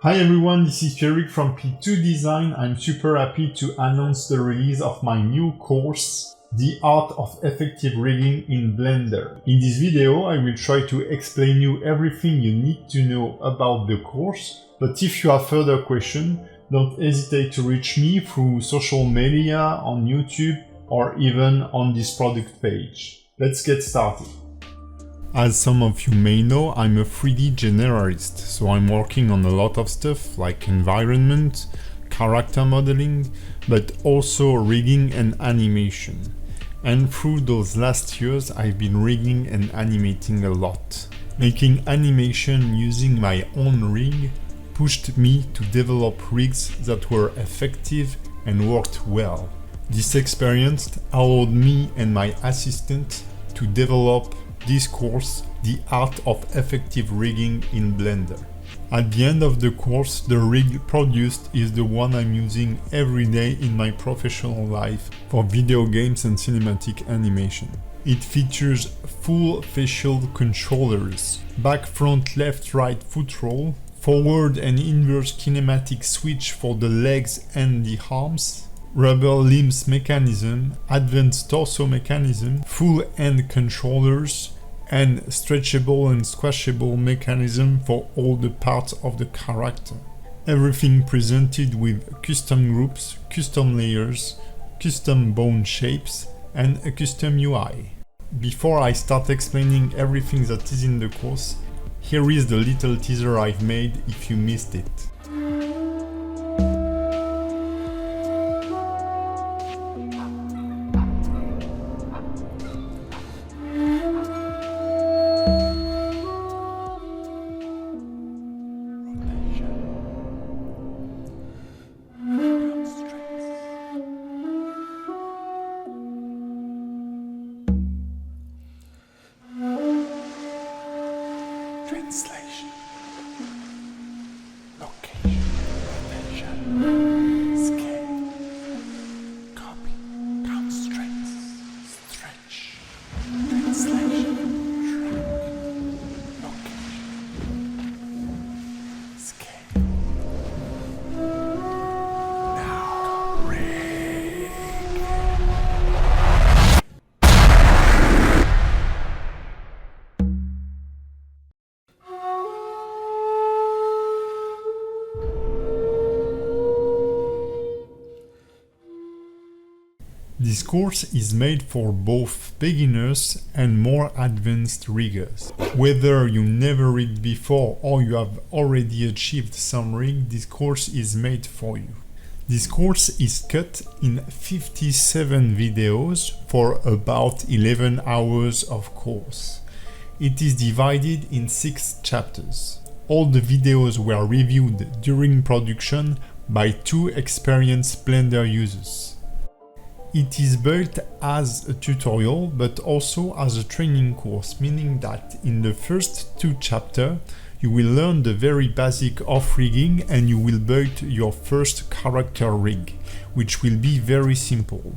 Hi everyone, this is Pierrick from P2 Design. I'm super happy to announce the release of my new course, The Art of Effective Rigging in Blender. In this video, I will try to explain you everything you need to know about the course, but if you have further questions, don't hesitate to reach me through social media, on YouTube, or even on this product page. Let's get started. As some of you may know, I'm a 3D generalist, so I'm working on a lot of stuff like environment, character modeling, but also rigging and animation. And through those last years, I've been rigging and animating a lot. Making animation using my own rig pushed me to develop rigs that were effective and worked well. This experience allowed me and my assistant to develop this course, The Art of Effective Rigging in Blender. At the end of the course, the rig produced is the one I'm using every day in my professional life for video games and cinematic animation. It features full facial controllers, back, front, left, right foot roll, forward and inverse kinematic switch for the legs and the arms, rubber limbs mechanism, advanced torso mechanism, full hand controllers, and stretchable and squashable mechanism for all the parts of the character. Everything presented with custom groups, custom layers, custom bone shapes, and a custom UI. Before I start explaining everything that is in the course, here is the little teaser I've made if you missed it. Translation, location, rotation, scale, copy, constraints, stretch, translation, shrink, location, scale. Now rig. This course is made for both beginners and more advanced riggers. Whether you never rigged before or you have already achieved some rig, this course is made for you. This course is cut in 57 videos for about 11 hours of course. It is divided in 6 chapters. All the videos were reviewed during production by 2 experienced Blender users. It is built as a tutorial but also as a training course, meaning that in the first 2 chapters you will learn the very basic of rigging and you will build your first character rig, which will be very simple.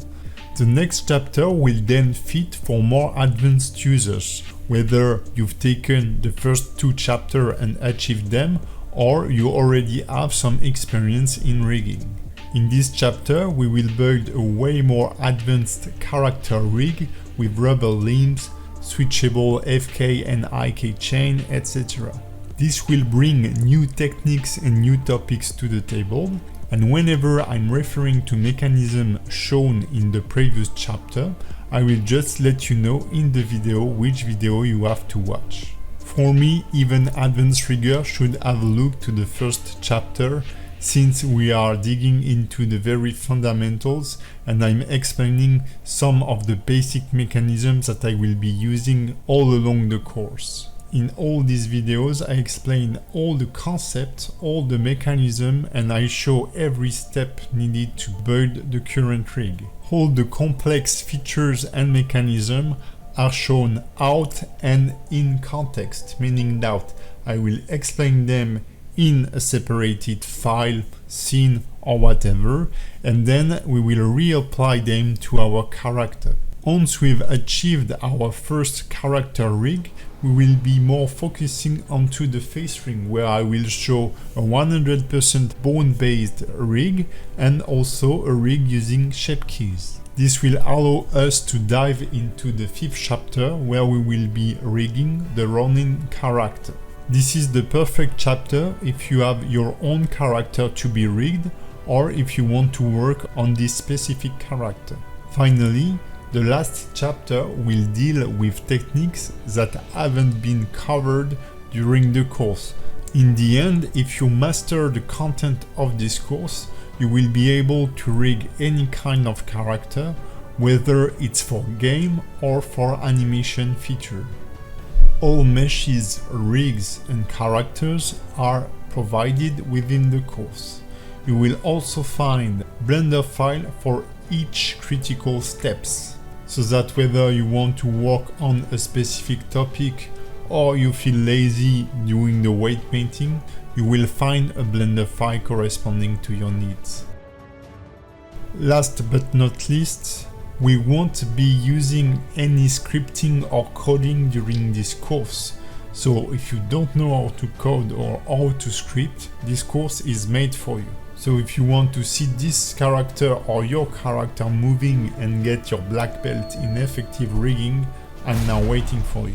The next chapter will then fit for more advanced users, whether you've taken the first 2 chapters and achieved them or you already have some experience in rigging. In this chapter, we will build a way more advanced character rig with rubber limbs, switchable FK and IK chain, etc. This will bring new techniques and new topics to the table, and whenever I'm referring to mechanism shown in the previous chapter, I will just let you know in the video which video you have to watch. For me, even advanced riggers should have a look to the first chapter, since we are digging into the very fundamentals and I'm explaining some of the basic mechanisms that I will be using all along the course. In all these videos I explain all the concepts, all the mechanism, and I show every step needed to build the current rig. All the complex features and mechanism are shown out and in context, meaning that I will explain them in a separated file, scene or whatever, and then we will reapply them to our character. Once we've achieved our first character rig, we will be more focusing onto the face rig, where I will show a 100% bone-based rig and also a rig using shape keys. This will allow us to dive into the 5th chapter, where we will be rigging the Ronin character. This is the perfect chapter if you have your own character to be rigged, or if you want to work on this specific character. Finally, the last chapter will deal with techniques that haven't been covered during the course. In the end, if you master the content of this course, you will be able to rig any kind of character, whether it's for game or for animation feature. All meshes, rigs and characters are provided within the course. You will also find Blender file for each critical steps, so that whether you want to work on a specific topic or you feel lazy doing the weight painting, you will find a Blender file corresponding to your needs. Last but not least, we won't be using any scripting or coding during this course. So if you don't know how to code or how to script, this course is made for you. So if you want to see this character or your character moving and get your black belt in effective rigging, I'm now waiting for you.